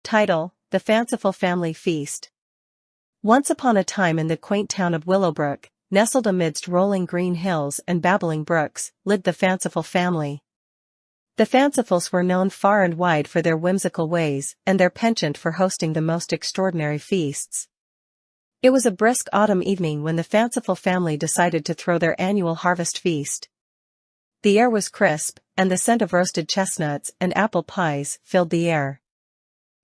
Title: The Fanciful Family Feast. Once upon a time in the quaint town of Willowbrook, nestled amidst rolling green hills and babbling brooks, lived the fanciful family. The Fancifuls were known far and wide for their whimsical ways and their penchant for hosting the most extraordinary feasts. It was a brisk autumn evening when the fanciful family decided to throw their annual harvest feast. The air was crisp, and the scent of roasted chestnuts and apple pies filled the air.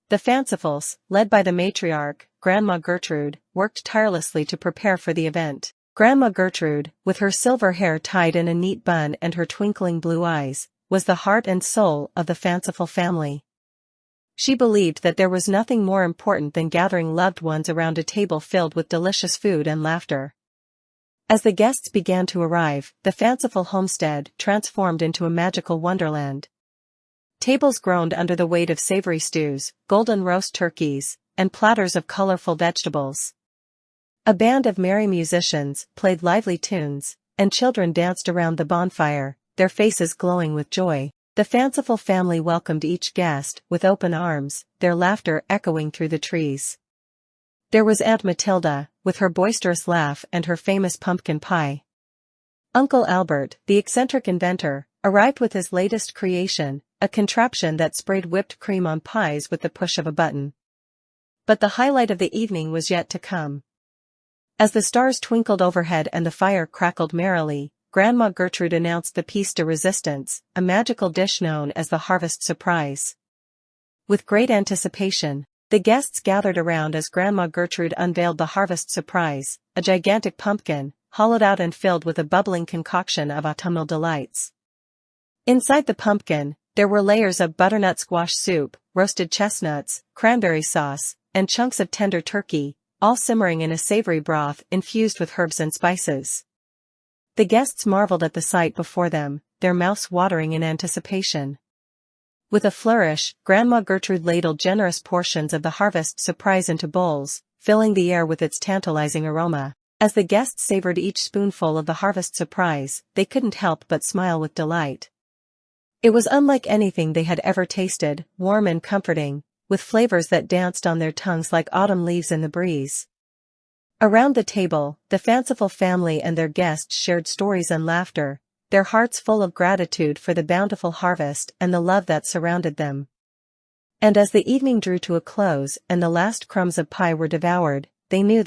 The Fancifuls, led by the matriarch, Grandma Gertrude, worked tirelessly to prepare for the event. Grandma Gertrude, with her silver hair tied in a neat bun and her twinkling blue eyes, was the heart and soul of the fanciful family. She believed that there was nothing more important than gathering loved ones around a table filled with delicious food and laughter. As the guests began to arrive, the fanciful homestead transformed into a magical wonderland. Tables groaned under the weight of savory stews, golden roast turkeys, and platters of colorful vegetables. A band of merry musicians played lively tunes, and children danced around the bonfire, their faces glowing with joy. The fanciful family welcomed each guest with open arms, their laughter echoing through the trees. There was Aunt Matilda, with her boisterous laugh and her famous pumpkin pie. Uncle Albert, the eccentric inventor, arrived with his latest creation, a contraption that sprayed whipped cream on pies with the push of a button. But the highlight of the evening was yet to come. As the stars twinkled overhead and the fire crackled merrily, Grandma Gertrude announced the pièce de résistance, a magical dish known as the harvest surprise. With great anticipation, the guests gathered around as Grandma Gertrude unveiled the harvest surprise, a gigantic pumpkin, hollowed out and filled with a bubbling concoction of autumnal delights. Inside the pumpkin, there were layers of butternut squash soup, roasted chestnuts, cranberry sauce, and chunks of tender turkey, all simmering in a savory broth infused with herbs and spices. The guests marveled at the sight before them, their mouths watering in anticipation. With a flourish, Grandma Gertrude ladled generous portions of the harvest surprise into bowls, filling the air with its tantalizing aroma. As the guests savored each spoonful of the harvest surprise, they couldn't help but smile with delight. It was unlike anything they had ever tasted, warm and comforting, with flavors that danced on their tongues like autumn leaves in the breeze. Around the table, the fanciful family and their guests shared stories and laughter, their hearts full of gratitude for the bountiful harvest and the love that surrounded them. And as the evening drew to a close and the last crumbs of pie were devoured, they knew